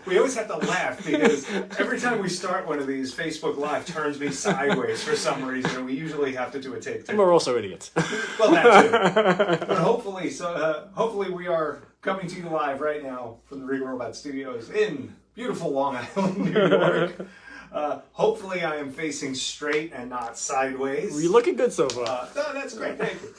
We always have to laugh because every time we start one of these, Facebook Live turns me sideways for some reason, and we usually have to do a take two. And we're also idiots. Well, that too. But hopefully we are coming to you live right now from the Regal Robot Studios in beautiful Long Island, New York. Hopefully I am facing straight and not sideways. You're looking good so far. No, that's great, thank you.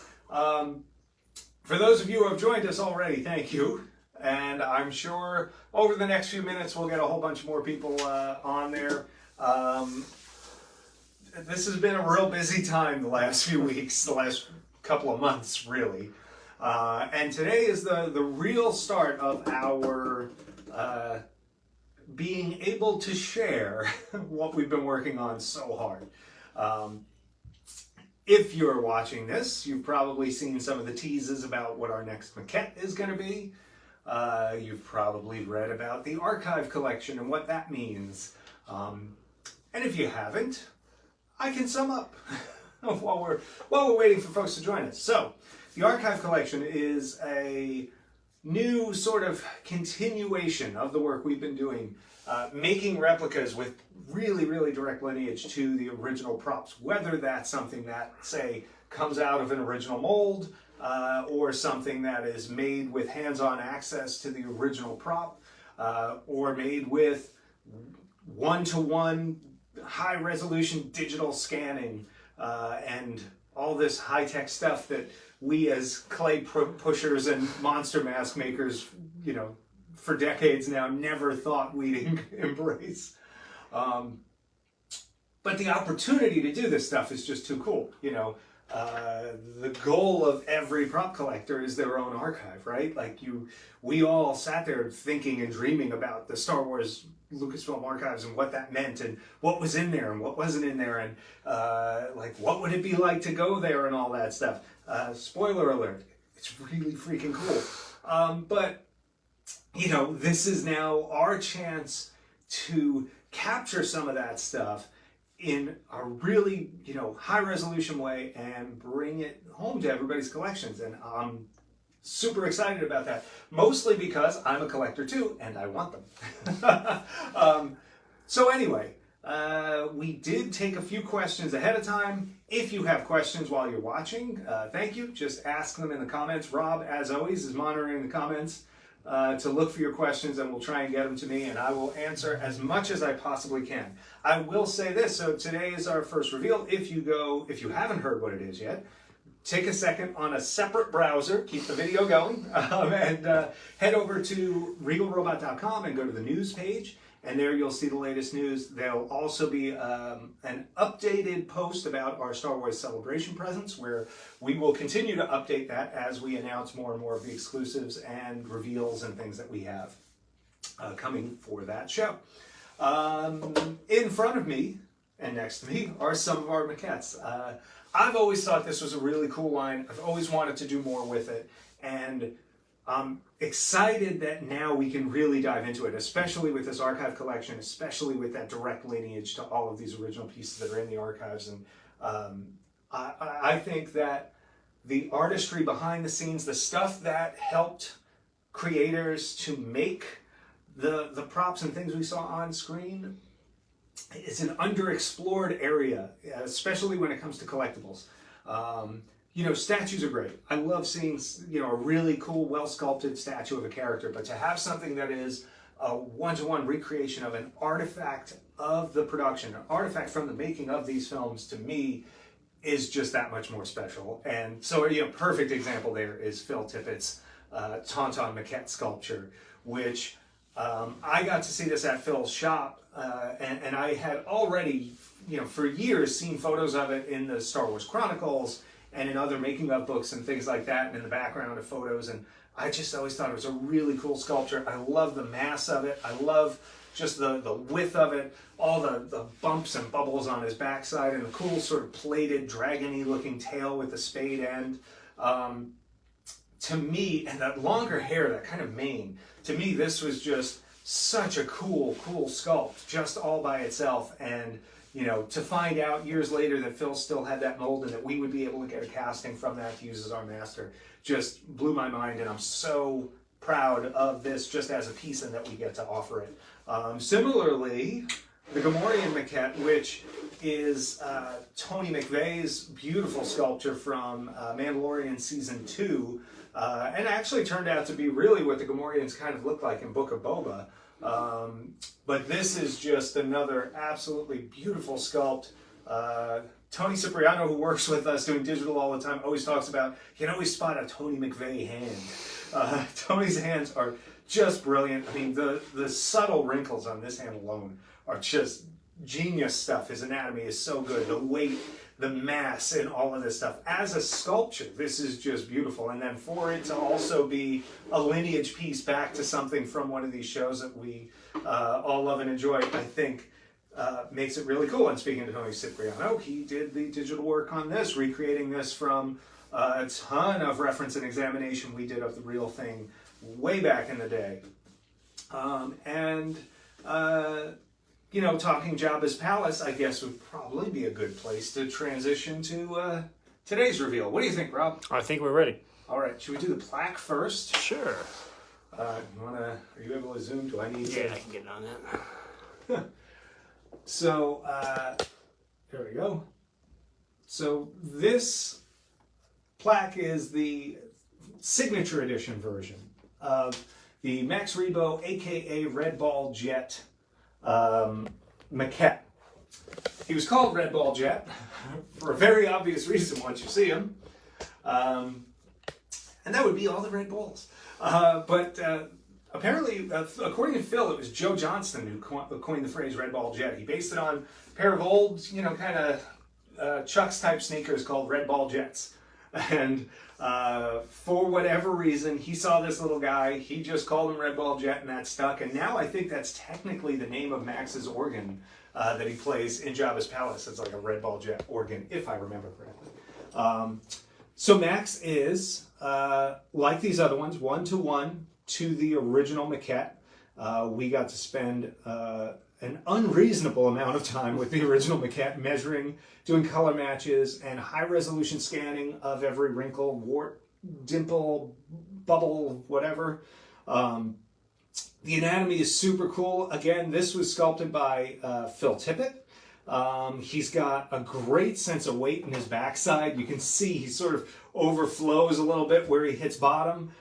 For those of you who have joined us already, thank you. And I'm sure over the next few minutes we'll get a whole bunch more people on there. This has been a real busy time the last few weeks, the last couple of months, really. And today is the real start of our being able to share what we've been working on so hard. If you're watching this, you've probably seen some of the teases about what our next maquette is going to be. You've probably read about the archive collection and what that means. And if you haven't, I can sum up while we're waiting for folks to join us. So, the archive collection is a new sort of continuation of the work we've been doing, making replicas with really, really direct lineage to the original props, whether that's something that, say, comes out of an original mold, or something that is made with hands-on access to the original prop, or made with one-to-one high-resolution digital scanning, and all this high-tech stuff that we as clay pushers and monster mask makers, you know, for decades now never thought we'd embrace. But the opportunity to do this stuff is just too cool, you know. The goal of every prop collector is their own archive, right? Like we all sat there thinking and dreaming about the Star Wars Lucasfilm archives and what that meant and what was in there and what wasn't in there and like what would it be like to go there and all that stuff. Spoiler alert, it's really freaking cool. But, you know, this is now our chance to capture some of that stuff in a really, you know, high resolution way and bring it home to everybody's collections. And I'm super excited about that, mostly because I'm a collector too and I want them. So anyway, we did take a few questions ahead of time. If you have questions while you're watching, thank you. Just ask them in the comments. Rob, as always, is monitoring the comments to look for your questions, and we'll try and get them to me, and I will answer as much as I possibly can. I will say this, so today is our first reveal. If you haven't heard what it is yet, take a second on a separate browser, keep the video going, and head over to regalrobot.com and go to the news page, and there you'll see the latest news. There'll also be an updated post about our Star Wars Celebration presents, where we will continue to update that as we announce more and more of the exclusives and reveals and things that we have coming for that show. In front of me and next to me are some of our maquettes. I've always thought this was a really cool line. I've always wanted to do more with it, and I'm excited that now we can really dive into it, especially with this archive collection, especially with that direct lineage to all of these original pieces that are in the archives. And I think that the artistry behind the scenes, the stuff that helped creators to make the props and things we saw on screen, is an underexplored area, especially when it comes to collectibles. You know, statues are great. I love seeing, you know, a really cool, well-sculpted statue of a character, but to have something that is a one-to-one recreation of an artifact of the production, an artifact from the making of these films, to me, is just that much more special. And so, you know, perfect example there is Phil Tippett's Tauntaun Maquette sculpture, which I got to see this at Phil's shop, and I had already, you know, for years seen photos of it in the Star Wars Chronicles and in other making of books and things like that, and in the background of photos, and I just always thought it was a really cool sculpture. I love the mass of it. I love just the width of it, all the bumps and bubbles on his backside, and the cool sort of plated, dragon-y looking tail with the spade end. To me, and that longer hair, that kind of mane, to me this was just such a cool sculpt, just all by itself. And you know, to find out years later that Phil still had that mold and that we would be able to get a casting from that to use as our master, just blew my mind. And I'm so proud of this just as a piece and that we get to offer it. Similarly, the Gamorrean Maquette, which is Tony McVeigh's beautiful sculpture from Mandalorian Season 2, and actually turned out to be really what the Gamorreans kind of look like in Book of Boba. But this is just another absolutely beautiful sculpt. Tony Cipriano, who works with us doing digital all the time, always talks about, you can always spot a Tony McVeigh hand. Tony's hands are just brilliant. I mean, the subtle wrinkles on this hand alone are just genius stuff. His anatomy is so good. The weight, the mass, and all of this stuff. As a sculpture, this is just beautiful. And then for it to also be a lineage piece back to something from one of these shows that we all love and enjoy, I think makes it really cool. And speaking to Tony Cipriano, he did the digital work on this, recreating this from a ton of reference and examination we did of the real thing way back in the day. You know, talking Jabba's Palace, I guess, would probably be a good place to transition to today's reveal. What do you think, Rob? I think we're ready. All right, should we do the plaque first? Sure. Are you able to zoom? Do I need to? Yeah, I can get on that. So, there we go. So this plaque is the signature edition version of the Max Rebo, aka Red Ball Jet Maquette. He was called Red Ball Jet for a very obvious reason once you see him. And that would be all the red balls. But apparently, according to Phil, it was Joe Johnston who coined the phrase Red Ball Jet. He based it on a pair of old, you know, kind of Chuck's type sneakers called Red Ball Jets. And for whatever reason, he saw this little guy, he just called him Red Ball Jet, and that stuck. And now I think that's technically the name of Max's organ that he plays in Jabba's Palace. It's like a Red Ball Jet organ, if I remember correctly. So Max is, like these other ones, 1-to-1 to the original Maquette. We got to spend an unreasonable amount of time with the original Maquette, measuring, doing color matches, and high-resolution scanning of every wrinkle, wart, dimple, bubble, whatever. The anatomy is super cool. Again, this was sculpted by Phil Tippett. He's got a great sense of weight in his backside. You can see he sort of overflows a little bit where he hits bottom.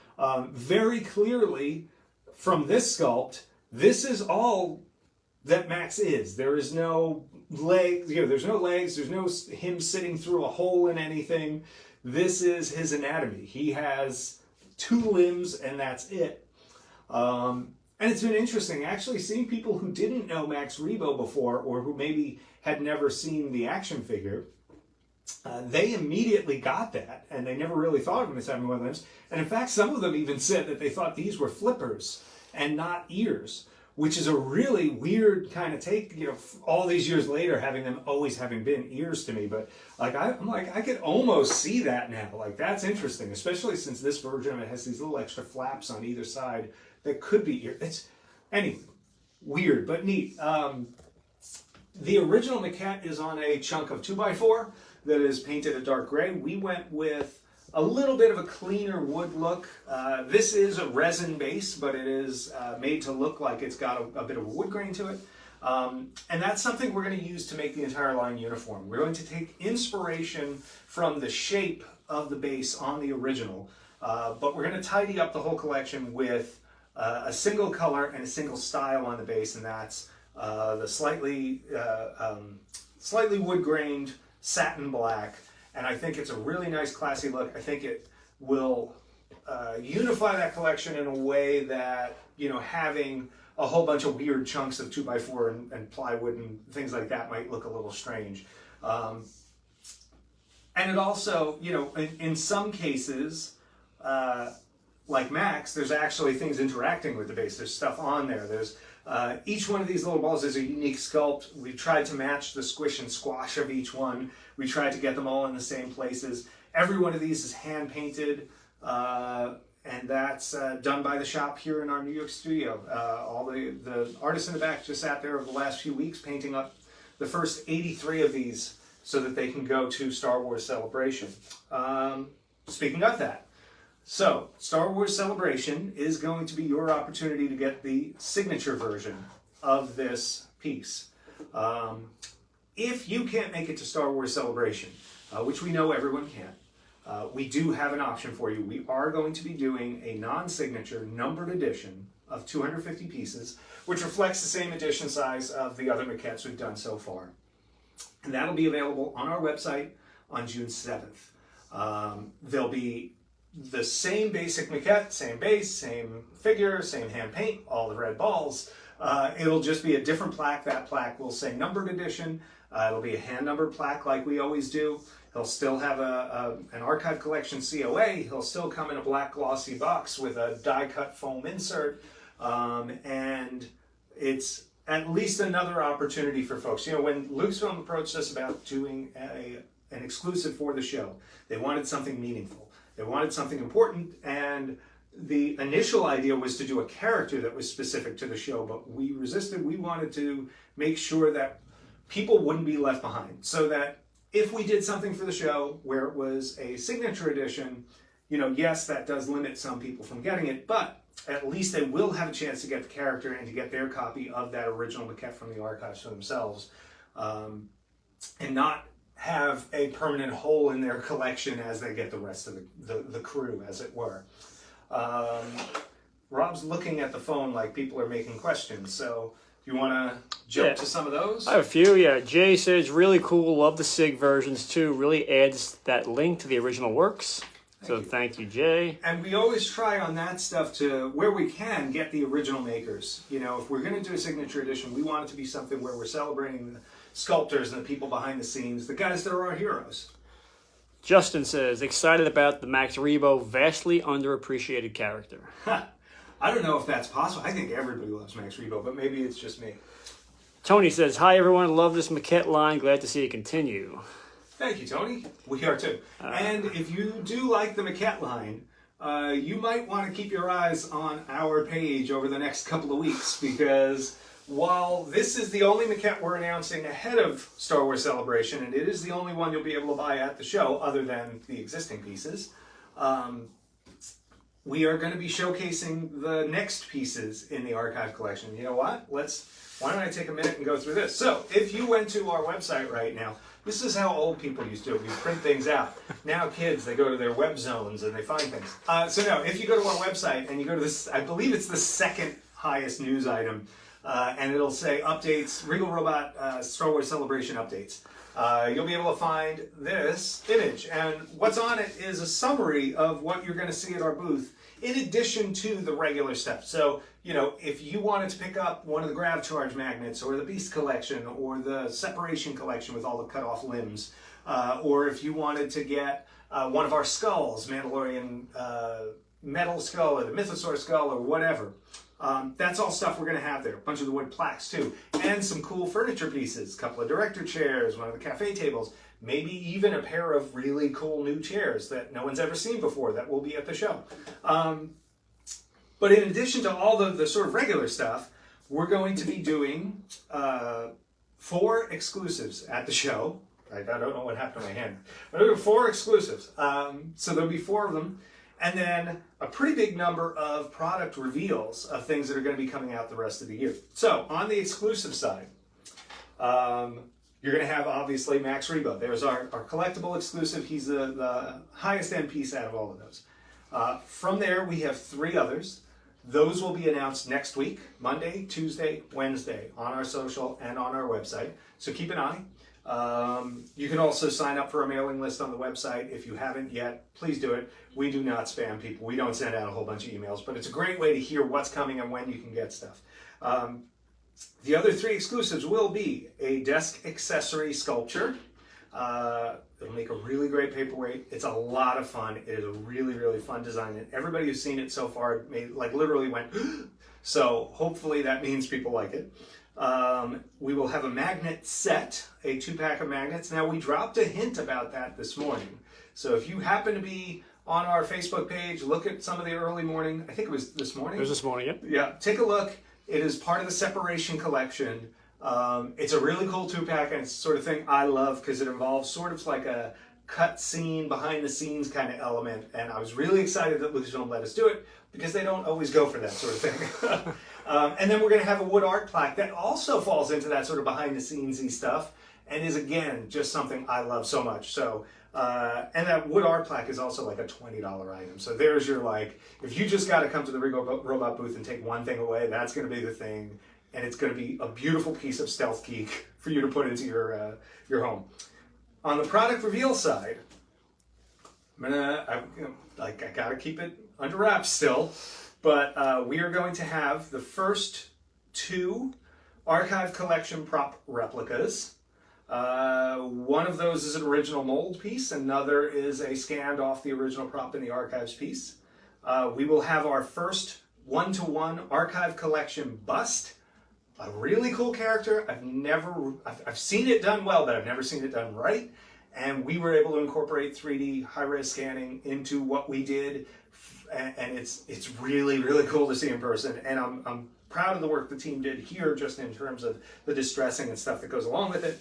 Very clearly, from this sculpt, this is all that Max is. There is no legs, you know, there's no legs, there's no him sitting through a hole in anything. This is his anatomy. He has 2 limbs and that's it. And it's been interesting actually seeing people who didn't know Max Rebo before, or who maybe had never seen the action figure. They immediately got that, and they never really thought of him as having 1 limbs. And in fact, some of them even said that they thought these were flippers and not ears, which is a really weird kind of take, you know, all these years later, having them always having been ears to me. But like, I'm like, I could almost see that now. Like, that's interesting, especially since this version of it has these little extra flaps on either side that could be ears. It's, anyway, weird, but neat. The original Maquette is on a chunk of 2x4 that is painted a dark gray. We went with a little bit of a cleaner wood look. This is a resin base, but it is made to look like it's got a bit of a wood grain to it. And that's something we're going to use to make the entire line uniform. We're going to take inspiration from the shape of the base on the original, but we're going to tidy up the whole collection with a single color and a single style on the base, and that's the slightly wood-grained satin black. And I think it's a really nice, classy look. I think it will unify that collection in a way that, you know, having a whole bunch of weird chunks of 2x4 and plywood and things like that might look a little strange. And it also, you know, in some cases, like Max, there's actually things interacting with the base. There's stuff on there. There's each one of these little balls is a unique sculpt. We've tried to match the squish and squash of each one. We tried to get them all in the same places. Every one of these is hand painted, and that's done by the shop here in our New York studio. All the artists in the back just sat there over the last few weeks painting up the first 83 of these so that they can go to Star Wars Celebration. Speaking of that, So, Star Wars Celebration is going to be your opportunity to get the signature version of this piece. If you can't make it to Star Wars Celebration, which we know everyone can't, we do have an option for you. We are going to be doing a non-signature numbered edition of 250 pieces, which reflects the same edition size of the other maquettes we've done so far. And that'll be available on our website on June 7th. There'll be the same basic maquette, same base, same figure, same hand paint, all the red balls. It'll just be a different plaque. That plaque will say numbered edition. It'll be a hand-numbered plaque like we always do. He'll still have an archive collection COA. He'll still come in a black glossy box with a die-cut foam insert. And it's at least another opportunity for folks. You know, when Lucasfilm approached us about doing an exclusive for the show, they wanted something meaningful. They wanted something important, and the initial idea was to do a character that was specific to the show, but we resisted. We wanted to make sure that people wouldn't be left behind, so that if we did something for the show where it was a signature edition, you know, yes, that does limit some people from getting it, but at least they will have a chance to get the character and to get their copy of that original maquette from the archives for themselves, and not have a permanent hole in their collection as they get the rest of the crew, as it were. Rob's looking at the phone like people are making questions, so you want to jump to some of those? I have a few, yeah. Jay says, really cool, love the SIG versions too, really adds that link to the original works. Thank you, Jay. And we always try on that stuff to, where we can, get the original makers. You know, if we're going to do a signature edition, we want it to be something where we're celebrating the sculptors and the people behind the scenes, the guys that are our heroes. Justin says, excited about the Max Rebo, vastly underappreciated character. I don't know if that's possible. I think everybody loves Max Rebo, but maybe it's just me. Tony says, hi everyone, love this maquette line, glad to see it continue. Thank you, Tony. We are too. And if you do like the maquette line, you might want to keep your eyes on our page over the next couple of weeks, because while this is the only maquette we're announcing ahead of Star Wars Celebration, and it is the only one you'll be able to buy at the show other than the existing pieces, we are going to be showcasing the next pieces in the archive collection. You know what? Why don't I take a minute and go through this? So, if you went to our website right now, this is how old people used to do it. We print things out. Now kids, they go to their web zones and they find things. So no, if you go to our website and you go to this, I believe it's the second highest news item, and it'll say updates, Regal Robot Star Wars Celebration updates. You'll be able to find this image, and what's on it is a summary of what you're going to see at our booth, in addition to the regular stuff. So, you know, if you wanted to pick up one of the Grav Charge magnets, or the Beast Collection, or the Separation Collection with all the cut-off limbs, or if you wanted to get one of our skulls, Mandalorian metal skull, or the Mythosaur skull, or whatever, that's all stuff we're going to have there. A bunch of the wood plaques too, and some cool furniture pieces, a couple of director chairs, one of the cafe tables, maybe even a pair of really cool new chairs that no one's ever seen before that will be at the show. But in addition to all the sort of regular stuff, we're going to be doing 4 exclusives at the show. I don't know what happened to my hand. But we're doing 4 exclusives. So there'll be 4 of them. And then a pretty big number of product reveals of things that are going to be coming out the rest of the year. So on the exclusive side, you're going to have, obviously, Max Rebo. There's our collectible exclusive. He's the highest end piece out of all of those. From there, we have 3 others. Those will be announced next week, Monday, Tuesday, Wednesday, on our social and on our website. So keep an eye. You can also sign up for a mailing list on the website. If you haven't yet, please do it. We do not spam people. We don't send out a whole bunch of emails, but it's a great way to hear what's coming and when you can get stuff. The other 3 exclusives will be a desk accessory sculpture. It'll make a really great paperweight. It's a lot of fun. It is a really, really fun design. And everybody who's seen it so far literally went, so hopefully that means people like it. We will have a magnet set, a 2-pack of magnets. Now, we dropped a hint about that this morning. So if you happen to be on our Facebook page, look at some of the early morning, I think it was this morning. It was this morning, yep. Yeah, take a look. It is part of the Separation Collection. It's a really cool 2-pack, and it's the sort of thing I love because it involves sort of like a cut scene, behind the scenes kind of element, and I was really excited that Lucasfilm let us do it because they don't always go for that sort of thing. And then we're going to have a wood art plaque that also falls into that sort of behind the scenes-y stuff, and is again just something I love so much. So, and that wood art plaque is also like a $20 item. So there's your, like, if you just got to come to the Regal robot booth and take one thing away, that's going to be the thing, and it's going to be a beautiful piece of stealth geek for you to put into your home. On the product reveal side, I gotta keep it under wraps still, but we are going to have the first 2 Archive Collection prop replicas. One of those is an original mold piece, another is a scanned off the original prop in the Archives piece. We will have our first 1-to-1 Archive Collection bust. A really cool character. I've seen it done well, but I've never seen it done right. And we were able to incorporate 3D high-res scanning into what we did, and it's really, really cool to see in person. And I'm proud of the work the team did here, just in terms of the distressing and stuff that goes along with it.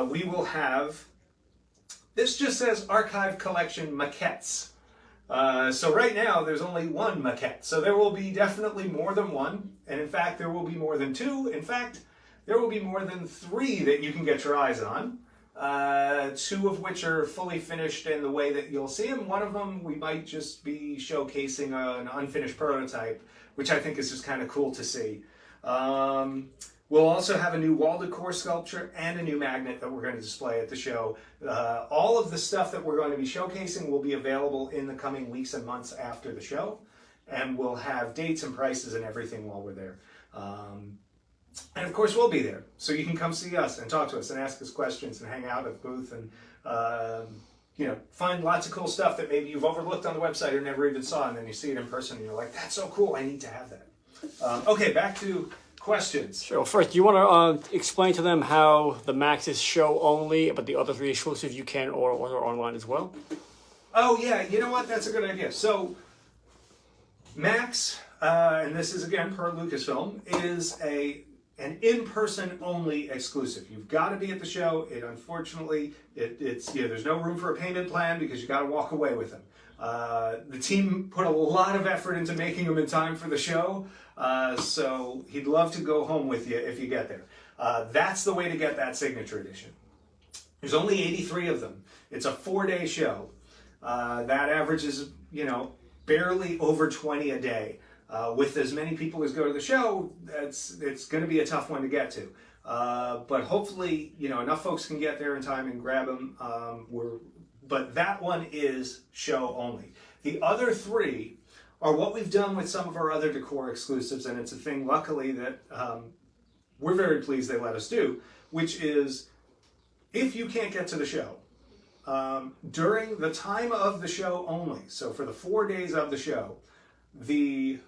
We will have, this just says Archive Collection Maquettes. So right now there's only 1 maquette, so there will be definitely more than 1, and in fact there will be more than 2. In fact, there will be more than 3 that you can get your eyes on, 2 of which are fully finished in the way that you'll see them. One of them we might just be showcasing an unfinished prototype, which I think is just kind of cool to see. We'll also have a new wall decor sculpture and a new magnet that we're going to display at the show. All of the stuff that we're going to be showcasing will be available in the coming weeks and months after the show, and we'll have dates and prices and everything while we're there. And of course we'll be there, so you can come see us and talk to us and ask us questions and hang out at the booth and find lots of cool stuff that maybe you've overlooked on the website or never even saw, and then you see it in person and you're like, that's so cool, I need to have that. Okay, back to questions. Sure. First, do you want to explain to them how the Max is show only, but the other 3 exclusives you can order online as well? Oh yeah, you know what? That's a good idea. So Max, and this is again per Lucasfilm, is an in-person only exclusive. You've got to be at the show. Unfortunately, there's no room for a payment plan because you got to walk away with them. The team put a lot of effort into making them in time for the show, so he'd love to go home with you if you get there. That's the way to get that signature edition. There's only 83 of them. It's a 4-day show. That averages, barely over 20 a day. With as many people as go to the show, it's going to be a tough one to get to. But hopefully, enough folks can get there in time and grab them. But that one is show only. The other 3 are what we've done with some of our other decor exclusives, and it's a thing, luckily, that we're very pleased they let us do, which is, if you can't get to the show, during the time of the show only, so for the 4 days of the show,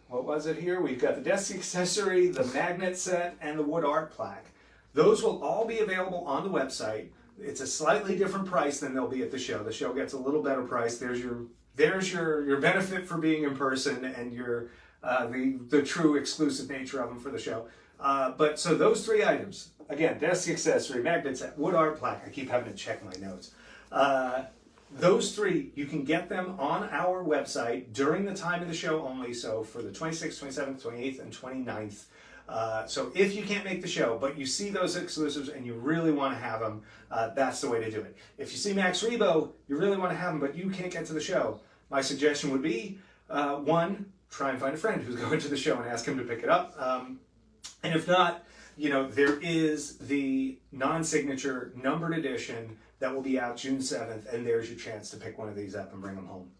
what was it here? We've got the desk accessory, the magnet set, and the wood art plaque. Those will all be available on the website. It's a slightly different price than they'll be at the show. The show gets a little better price. There's your benefit for being in person and your the true exclusive nature of them for the show. But so those 3 items, again, desk accessory, magnet set, wood art plaque. I keep having to check my notes. Those 3, you can get them on our website during the time of the show only, so for the 26th, 27th, 28th, and 29th. So if you can't make the show, but you see those exclusives and you really want to have them, that's the way to do it. If you see Max Rebo, you really want to have them, but you can't get to the show, my suggestion would be, 1, try and find a friend who's going to the show and ask him to pick it up. And if not, there is the non-signature numbered edition that will be out June 7th, and there's your chance to pick one of these up and bring them home.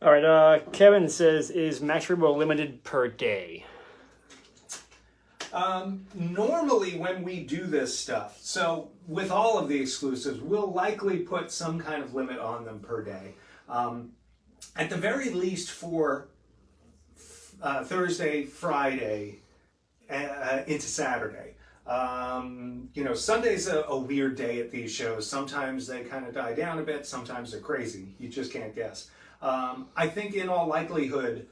All right, Kevin says, is Max Rebo limited per day? Normally when we do this stuff, so with all of the exclusives, we'll likely put some kind of limit on them per day. At the very least for Thursday, Friday, into Saturday. Sunday's a weird day at these shows. Sometimes they kind of die down a bit, sometimes they're crazy. You just can't guess. I think in all likelihood,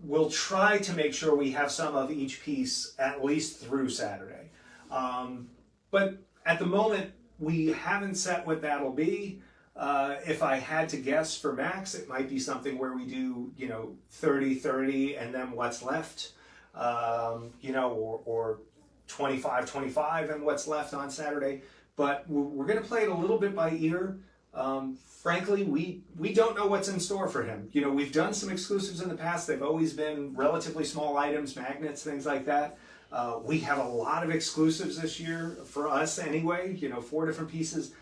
we'll try to make sure we have some of each piece at least through Saturday. But at the moment, we haven't set what that'll be. If I had to guess for Max, it might be something where we do, 30-30 and then what's left, or 25-25 and what's left on Saturday. But we're going to play it a little bit by ear. Frankly, we don't know what's in store for him. We've done some exclusives in the past. They've always been relatively small items, magnets, things like that. We have a lot of exclusives this year for us anyway, 4 different pieces.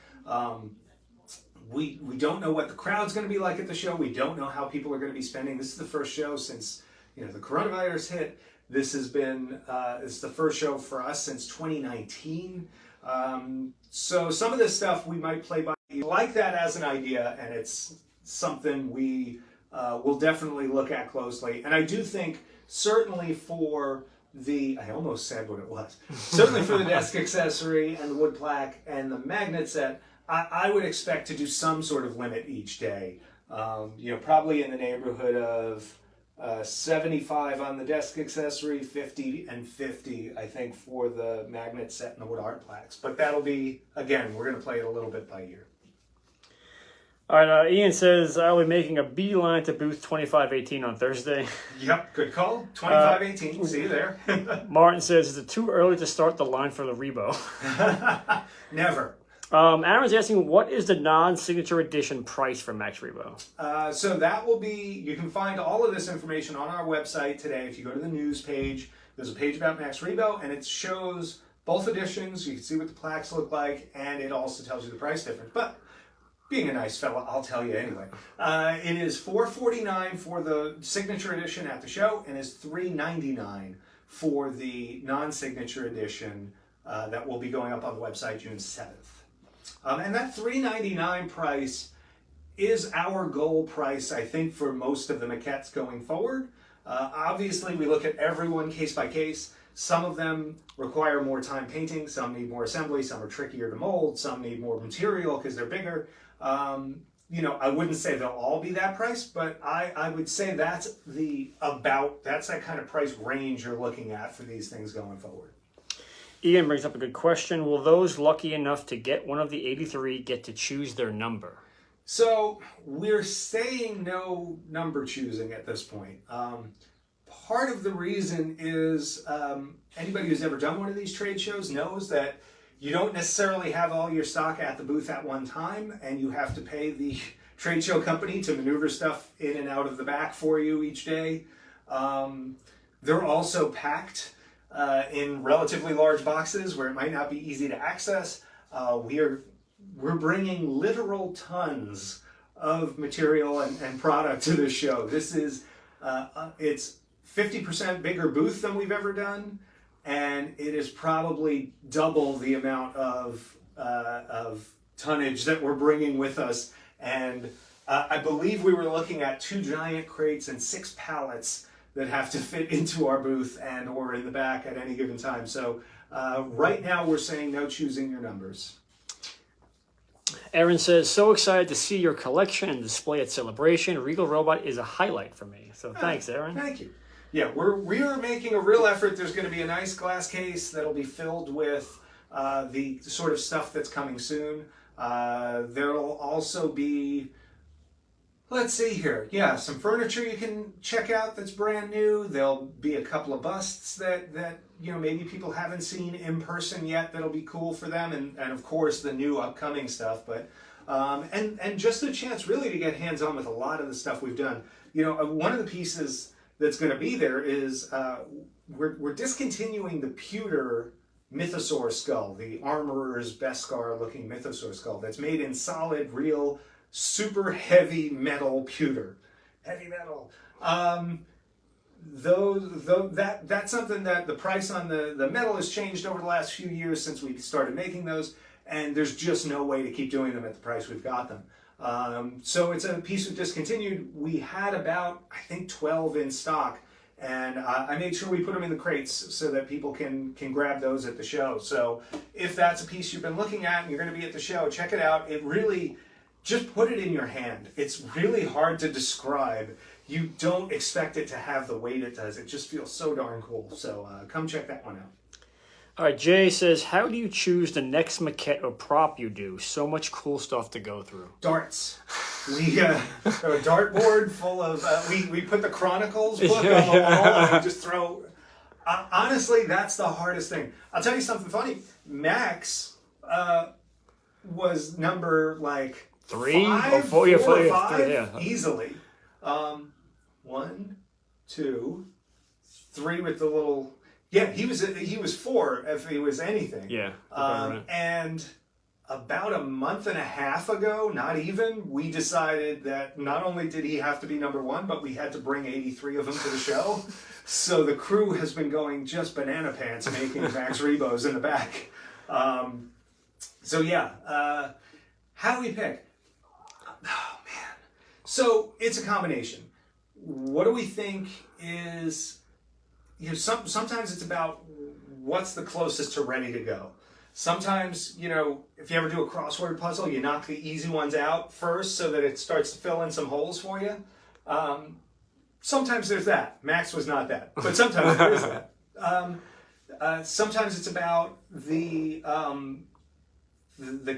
We don't know what the crowd's going to be like at the show. We don't know how people are going to be spending. This is the first show since the coronavirus hit. This has been it's the first show for us since 2019. So some of this stuff we might play by like that as an idea, and it's something we will definitely look at closely. And I do think certainly for I almost said what it was. Certainly for the desk accessory and the wood plaque and the magnet set, I would expect to do some sort of limit each day. Probably in the neighborhood of 75 on the desk accessory, 50 and 50, I think, for the magnet set and the wood art plaques. But that'll be, again, we're going to play it a little bit by ear. All right, Ian says, I'll be making a beeline to booth 2518 on Thursday. Yep, good call. 2518, see you there. Martin says, is it too early to start the line for the Rebo? Never. Aaron's asking, what is the non-signature edition price for Max Rebo? So that will be, you can find all of this information on our website today. If you go to the news page, there's a page about Max Rebo, and it shows both editions. You can see what the plaques look like, and it also tells you the price difference. But being a nice fella, I'll tell you anyway. It is $449 for the signature edition at the show, and is $399 for the non-signature edition that will be going up on the website June 7th. And that $399 price is our goal price, I think, for most of the maquettes going forward. Obviously, we look at everyone case by case. Some of them require more time painting, some need more assembly, some are trickier to mold, some need more material because they're bigger. I wouldn't say they'll all be that price, but I would say that's that kind of price range you're looking at for these things going forward. Ian brings up a good question. Will those lucky enough to get one of the 83 get to choose their number? So we're saying no number choosing at this point. Part of the reason is anybody who's ever done one of these trade shows knows that you don't necessarily have all your stock at the booth at one time, and you have to pay the trade show company to maneuver stuff in and out of the back for you each day. They're also packed in relatively large boxes where it might not be easy to access. We're bringing literal tons of material and product to this show. This is it's 50% bigger booth than we've ever done, and it is probably double the amount of tonnage that we're bringing with us. And I believe we were looking at 2 giant crates and 6 pallets that have to fit into our booth and or in the back at any given time. So right now we're saying no choosing your numbers. Aaron says, so excited to see your collection and display at Celebration. Regal Robot is a highlight for me. So thanks, Aaron. Thank you. Yeah, we are making a real effort. There's going to be a nice glass case that'll be filled with the sort of stuff that's coming soon. There'll also be, let's see here. Yeah, some furniture you can check out that's brand new. There'll be a couple of busts that maybe people haven't seen in person yet that'll be cool for them, and of course the new upcoming stuff. But and just a chance really to get hands on with a lot of the stuff we've done. One of the pieces that's going to be there is we're discontinuing the pewter mythosaur skull, the armorer's Beskar looking mythosaur skull that's made in solid, real, super heavy metal pewter. Heavy metal. That's something that the price on the metal has changed over the last few years since we started making those, and there's just no way to keep doing them at the price we've got them. So it's a piece we've discontinued. We had about, I think, 12 in stock, and I made sure we put them in the crates so that people can grab those at the show. So if that's a piece you've been looking at and you're going to be at the show, check it out. It really, just put it in your hand. It's really hard to describe. You don't expect it to have the weight it does. It just feels so darn cool. So come check that one out. All right, Jay says, how do you choose the next maquette or prop you do? So much cool stuff to go through. Darts. We have a dartboard full of. We put the Chronicles book on the wall and we just throw. Honestly, that's the hardest thing. I'll tell you something funny. Max was number like 3 5, or 4, 4 or 5, 5 yeah. easily. 1, 2, 3 with the little. Yeah, he was 4 if he was anything. Yeah. And about a month and a half ago, not even, we decided that not only did he have to be number 1, but we had to bring 83 of them to the show. So the crew has been going just banana pants making Max Rebos in the back. So yeah, how do we pick? Oh man. So it's a combination. What do we think is, sometimes it's about what's the closest to ready to go. Sometimes, if you ever do a crossword puzzle, you knock the easy ones out first so that it starts to fill in some holes for you. Sometimes there's that. Max was not that, but sometimes there is that. Sometimes it's about the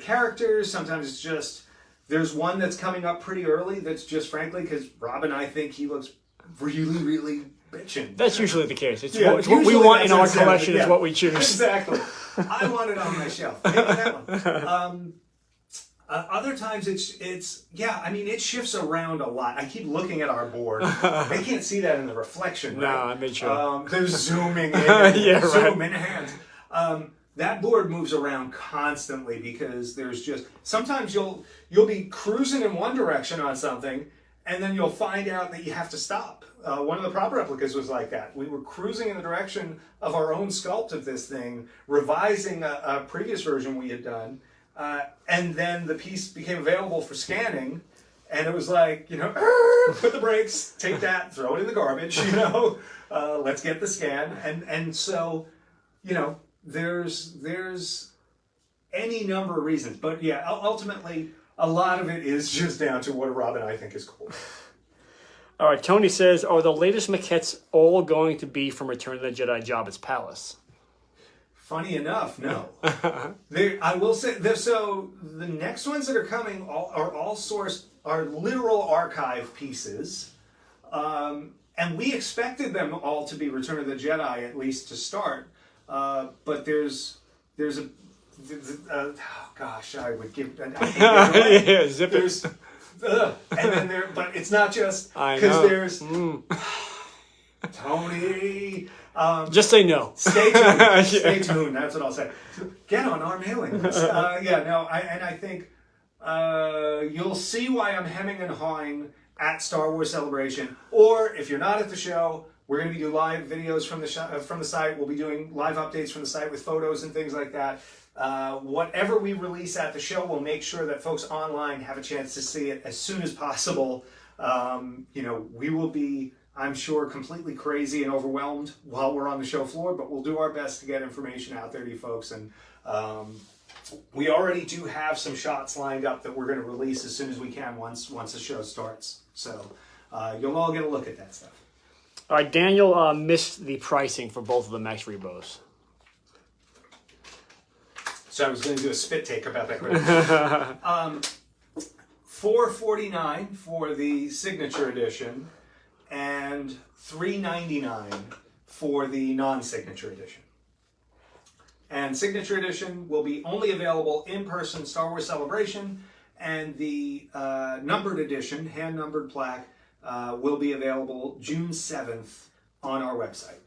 characters. Sometimes it's just, there's one that's coming up pretty early that's just frankly, because Rob and I think he looks really, really bitchin'. That's usually the case. It's what we want in our collection is what we choose. Exactly. I want it on my shelf. Maybe that one. Other times it shifts around a lot. I keep looking at our board. They can't see that in the reflection, right? No, I made sure. They're zooming in. Yeah, zoom in hands. That board moves around constantly because there's just, sometimes you'll be cruising in one direction on something and then you'll find out that you have to stop. One of the prop replicas was like that. We were cruising in the direction of our own sculpt of this thing, revising a previous version we had done, and then the piece became available for scanning, and it was like, put the brakes, take that, throw it in the garbage, let's get the scan, and so, there's any number of reasons, but yeah, ultimately, a lot of it is just down to what Rob and I think is cool. All right, Tony says, are the latest maquettes all going to be from Return of the Jedi Jabba's Palace? Funny enough, no. I will say, so the next ones that are coming are all sourced, are literal archive pieces. And we expected them all to be Return of the Jedi, at least to start. But there's a, oh gosh, I would give, I hate it. Yeah, zip it. And then but it's not just because there's Tony. Just say no. Stay tuned. Stay tuned. That's what I'll say. Get on our mailing list. I think you'll see why I'm hemming and hawing at Star Wars Celebration. Or if you're not at the show, we're going to do live videos from the site. We'll be doing live updates from the site with photos and things like that. Whatever we release at the show, we'll make sure that folks online have a chance to see it as soon as possible. We will be, I'm sure, completely crazy and overwhelmed while we're on the show floor, but we'll do our best to get information out there to you folks. And we already do have some shots lined up that we're going to release as soon as we can once the show starts. So you'll all get a look at that stuff. All right, Daniel missed the pricing for both of the Max Rebos. So I was going to do a spit take about that. $449 for the signature edition, and $399 for the non-signature edition. And signature edition will be only available in person Star Wars Celebration, and the numbered edition, hand-numbered plaque, will be available June 7th on our website.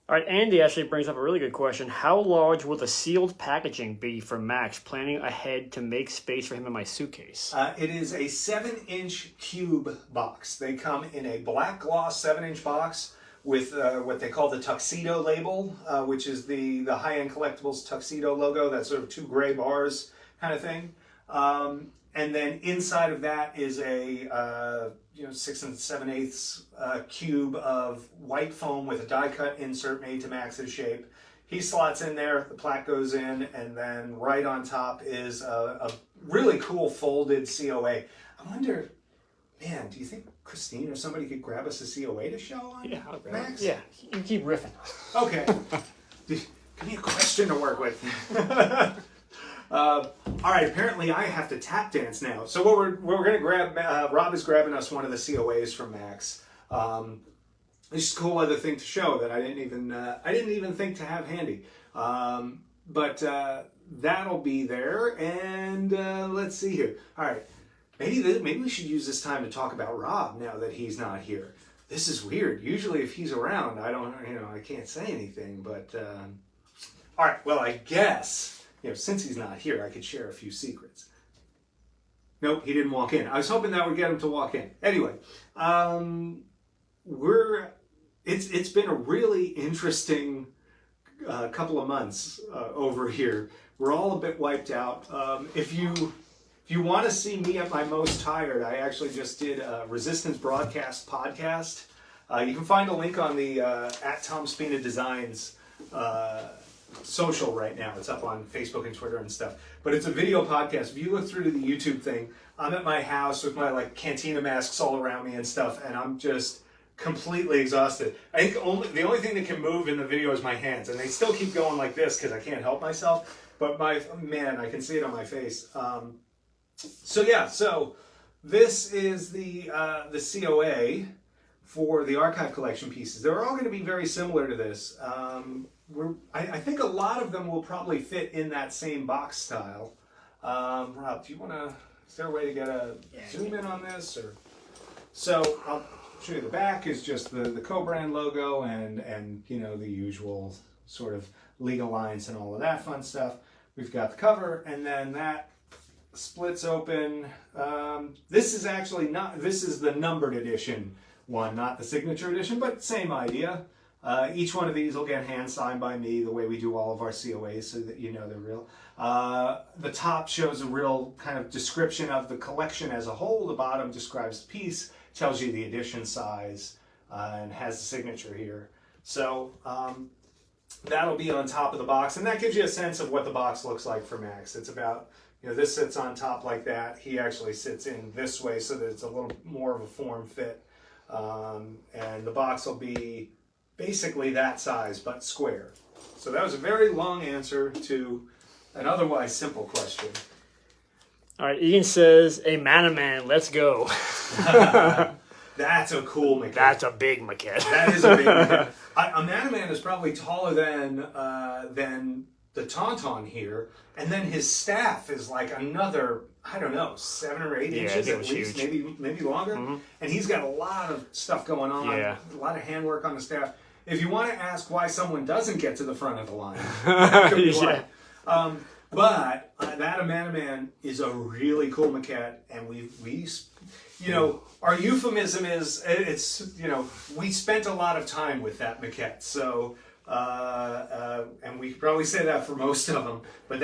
All right, Andy actually brings up a really good question. How large will the sealed packaging be for Max, planning ahead to make space for him in my suitcase? It is a 7-inch cube box. They come in a black gloss 7-inch box with what they call the tuxedo label, which is the high-end collectibles tuxedo logo, that sort of 2 gray bars kind of thing. And then inside of that is a 6 7/8 cube of white foam with a die cut insert made to Max's shape. He slots in there, the plaque goes in, and then right on top is a really cool folded COA. I wonder, man, do you think Christine or somebody could grab us a COA to show on Yeah, I'll grab Max? it. Yeah, you keep riffing. Okay. Give me a question to work with. All right, apparently I have to tap dance now. So what we're going to grab, Rob is grabbing us one of the COAs from Max. It's a cool other thing to show that I didn't even think to have handy. But that'll be there, and let's see here. All right, maybe we should use this time to talk about Rob now that he's not here. This is weird. Usually, if he's around, I can't say anything. But all right, well, I guess since he's not here, I could share a few secrets. Nope, he didn't walk in. I was hoping that would get him to walk in. Anyway, it's been a really interesting couple of months over here. We're all a bit wiped out. If you want to see me at my most tired, I actually just did a Resistance Broadcast podcast. You can find a link on the at Tom Spina Designs social right now. It's up on Facebook and Twitter and stuff. But it's a video podcast. If you look through to the YouTube thing, I'm at my house with my cantina masks all around me and stuff, and I'm just completely exhausted. I think the only thing that can move in the video is my hands, and they still keep going like this because I can't help myself. But I can see it on my face. So this is the COA for the archive collection pieces. They're all going to be very similar to this. I think a lot of them will probably fit in that same box style. Rob, is there a way to get a zoom in on this? So I'll show you the back is just the co-brand logo and the usual sort of legal lines and all of that fun stuff. We've got the cover, and then that splits open. This is the numbered edition one, not the signature edition, but same idea. Each one of these will get hand signed by me the way we do all of our COAs so that they're real. The top shows a real kind of description of the collection as a whole. The bottom describes the piece, tells you the edition size, and has the signature here. So that'll be on top of the box, and that gives you a sense of what the box looks like for Max. It's about, this sits on top like that. He actually sits in this way so that it's a little more of a form fit. And the box will be basically that size, but square. So that was a very long answer to an otherwise simple question. All right, Ian says, a man, let's go. That's a cool maquette. That's a big maquette. That is a big maquette. A man is probably taller than the Tauntaun here, and then his staff is like another, 7 or 8 inches at least, maybe longer. Mm-hmm. And he's got a lot of stuff going on, a lot of handwork on the staff. If you want to ask why someone doesn't get to the front of the line, that could be why. But that man is a really cool maquette, and we our euphemism is we spent a lot of time with that maquette. So and we could probably say that for most of them, but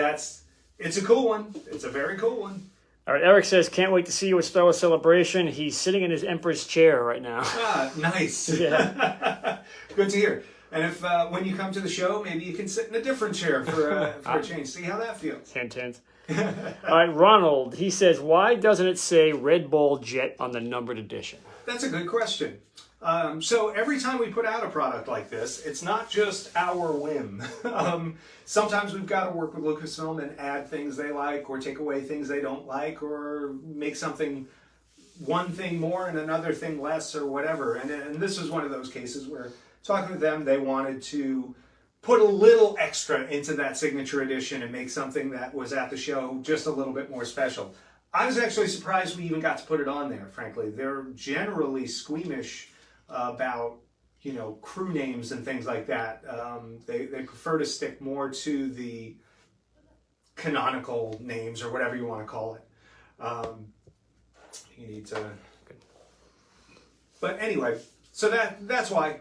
it's a cool one. It's a very cool one. All right, Eric says, can't wait to see you at Star Wars Celebration. He's sitting in his Emperor's chair right now. Nice. Yeah. Good to hear. And if when you come to the show, maybe you can sit in a different chair for a change. See how that feels. Hint, hint. All right, Ronald, he says, why doesn't it say Red Bull Jet on the numbered edition? That's a good question. So every time we put out a product like this, it's not just our whim. Sometimes we've got to work with Lucasfilm and add things they like or take away things they don't like or make one thing more and another thing less or whatever. And this was one of those cases where talking with them, they wanted to put a little extra into that signature edition and make something that was at the show just a little bit more special. I was actually surprised we even got to put it on there, frankly. They're generally squeamish about crew names and things like that. They prefer to stick more to the canonical names or whatever you want to call it. You need to. But anyway, so that's why.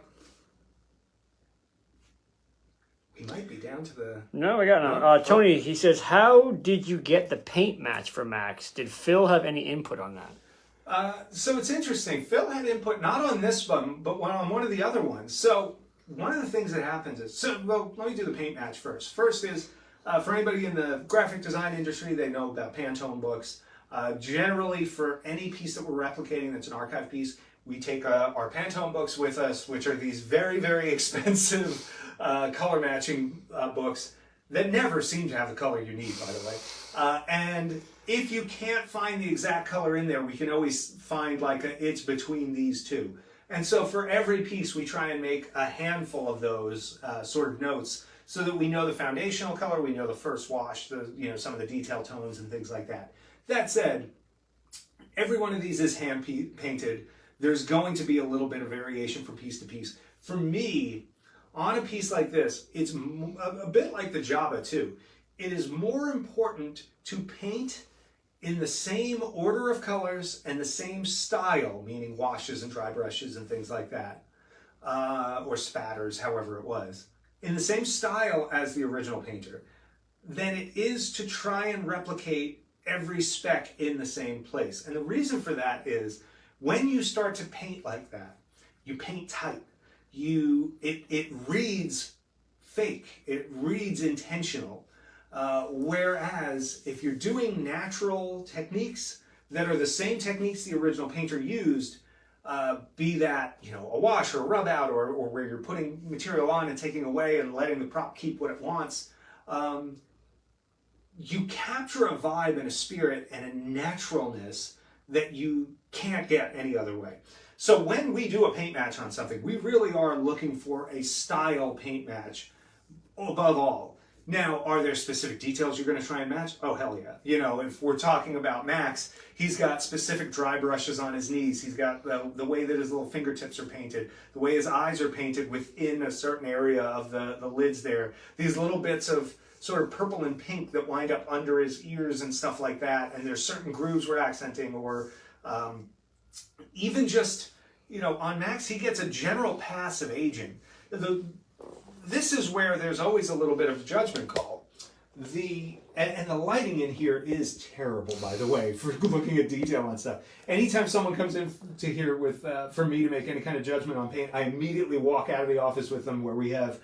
We might be down to the. No, we got no. Tony, he says, how did you get the paint match for Max? Did Phil have any input on that? So it's interesting. Phil had input not on this one, but on one of the other ones. So one of the things that happens is, let me do the paint match first. First is, for anybody in the graphic design industry, they know about Pantone books. Generally, for any piece that we're replicating that's an archive piece, we take our Pantone books with us, which are these very, very expensive color matching books that never seem to have the color you need, by the way. And if you can't find the exact color in there, we can always find like it's between these two. And so for every piece, we try and make a handful of those sort of notes so that we know the foundational color, we know the first wash, some of the detail tones and things like that. That said, every one of these is hand painted. There's going to be a little bit of variation from piece to piece. For me, on a piece like this, it's a bit like the Java too. It is more important to paint in the same order of colors and the same style, meaning washes and dry brushes and things like that, or spatters, however it was, in the same style as the original painter, than it is to try and replicate every speck in the same place. And the reason for that is when you start to paint like that, you paint tight. It reads fake, it reads intentional. Whereas if you're doing natural techniques that are the same techniques the original painter used, be that a wash or a rub out or where you're putting material on and taking away and letting the prop keep what it wants, you capture a vibe and a spirit and a naturalness that you can't get any other way. So when we do a paint match on something, we really are looking for a style paint match above all. Now, are there specific details you're going to try and match? Oh, hell yeah. If we're talking about Max, he's got specific dry brushes on his knees. He's got the way that his little fingertips are painted, the way his eyes are painted within a certain area of the lids there. These little bits of sort of purple and pink that wind up under his ears and stuff like that. And there's certain grooves we're accenting, or even just, on Max, he gets a general pass of aging. This is where there's always a little bit of a judgment call. And the lighting in here is terrible, by the way, for looking at detail on stuff. Anytime someone comes in to here for me to make any kind of judgment on paint, I immediately walk out of the office with them where we have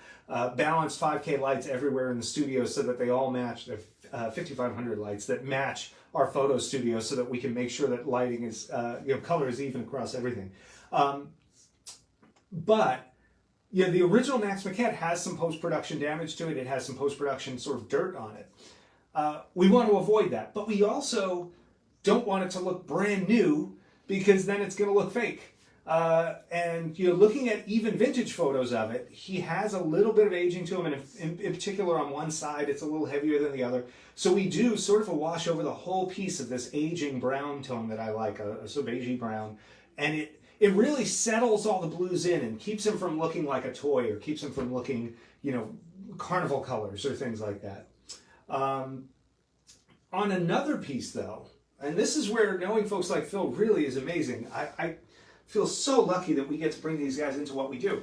balanced 5K lights everywhere in the studio so that they all match. They're 5,500 lights that match our photo studio so that we can make sure that lighting is, color is even across everything. But the original Max Maquette has some post-production damage to it. It has some post-production sort of dirt on it. We want to avoid that, but we also don't want it to look brand new because then it's going to look fake. And looking at even vintage photos of it, he has a little bit of aging to him, and in particular on one side, it's a little heavier than the other. So we do sort of a wash over the whole piece of this aging brown tone that I like, a sort of beigey brown, and it really settles all the blues in and keeps him from looking like a toy or keeps him from looking, carnival colors or things like that. On another piece, though, and this is where knowing folks like Phil really is amazing. I feel so lucky that we get to bring these guys into what we do.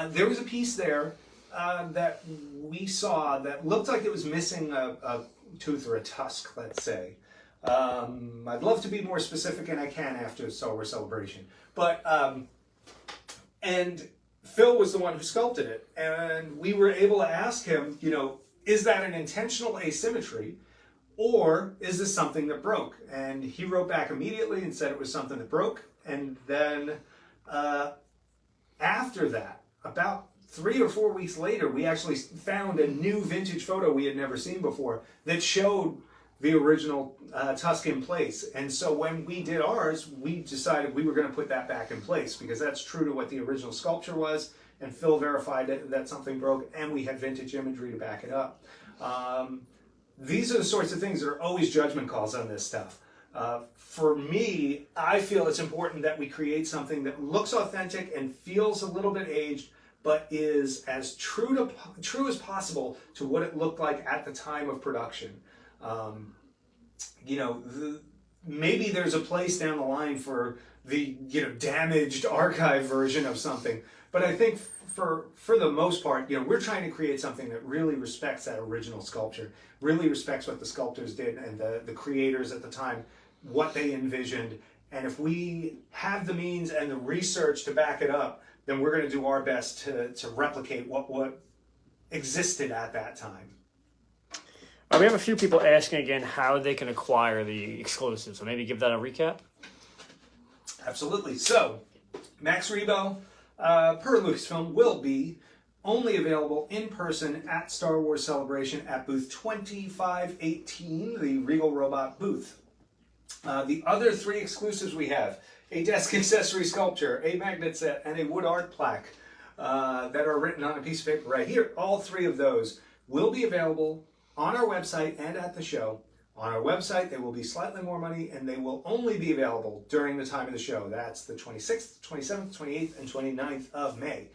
There was a piece there that we saw that looked like it was missing a tooth or a tusk, let's say. I'd love to be more specific, and I can after Solar Celebration. But, and Phil was the one who sculpted it, and we were able to ask him, is that an intentional asymmetry, or is this something that broke? And he wrote back immediately and said it was something that broke. And then after that, about 3 or 4 weeks later, we actually found a new vintage photo we had never seen before that showed the original tusk in place. And so when we did ours, we decided we were going to put that back in place because that's true to what the original sculpture was, and Phil verified that something broke, and we had vintage imagery to back it up. These are the sorts of things that are always judgment calls on this stuff. For me, I feel it's important that we create something that looks authentic and feels a little bit aged, but is as true as possible to what it looked like at the time of production. Maybe there's a place down the line for the damaged archive version of something, but I think for the most part, we're trying to create something that really respects that original sculpture, really respects what the sculptors did and the creators at the time, what they envisioned. And if we have the means and the research to back it up, then we're going to do our best to replicate what existed at that time. We have a few people asking again how they can acquire the exclusive, so maybe give that a recap. Absolutely. So, Max Rebo, per Lucasfilm, will be only available in person at Star Wars Celebration at booth 2518, the Regal Robot booth. The other 3 exclusives we have, a desk accessory sculpture, a magnet set, and a wood art plaque that are written on a piece of paper right here. All 3 of those will be available on our website and at the show. On our website, they will be slightly more money, and they will only be available during the time of the show. That's the 26th, 27th, 28th, and 29th of May.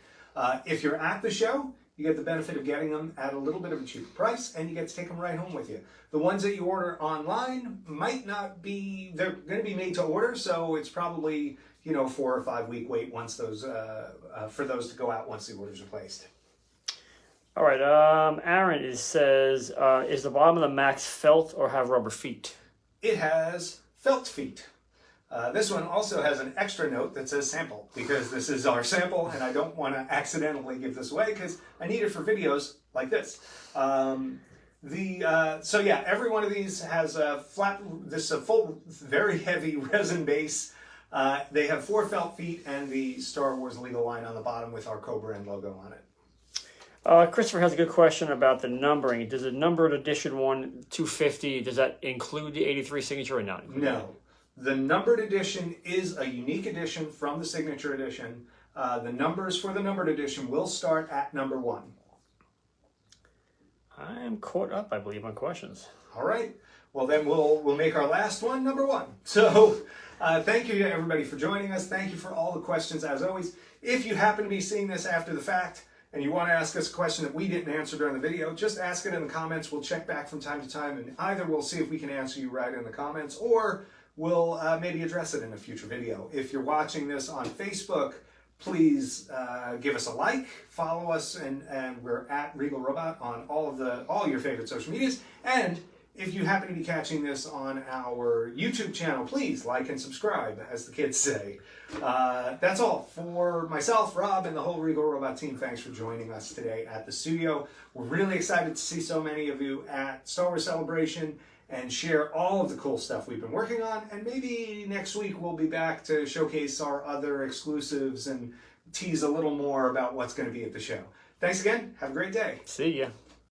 If you're at the show, you get the benefit of getting them at a little bit of a cheaper price, and you get to take them right home with you. The ones that you order online might not be, they're going to be made to order, so it's probably, 4 or 5 week wait once those, for those to go out once the orders are placed. All right, Aaron says, is the bottom of the Max felt or have rubber feet? It has felt feet. This one also has an extra note that says sample, because this is our sample and I don't want to accidentally give this away because I need it for videos like this. So yeah, every one of these has a full, very heavy resin base. They have 4 felt feet and the Star Wars legal line on the bottom with our Cobra and logo on it. Christopher has a good question about the numbering. Does the numbered edition 250, does that include the 83 signature or not? No. The numbered edition is a unique edition from the signature edition. The numbers for the numbered edition will start at number 1. I am caught up, I believe, on questions. All right. Well, then we'll make our last one number 1. So thank you to everybody for joining us. Thank you for all the questions, as always. If you happen to be seeing this after the fact, and you want to ask us a question that we didn't answer during the video, just ask it in the comments. We'll check back from time to time, and either we'll see if we can answer you right in the comments, or we'll maybe address it in a future video. If you're watching this on Facebook, please give us a like, follow us, and we're at Regal Robot on all your favorite social medias. And if you happen to be catching this on our YouTube channel, please like and subscribe, as the kids say. That's all for myself, Rob, and the whole Regal Robot team. Thanks for joining us today at the studio. We're really excited to see so many of you at Star Wars Celebration and share all of the cool stuff we've been working on. And maybe next week we'll be back to showcase our other exclusives and tease a little more about what's going to be at the show. Thanks again. Have a great day. See ya.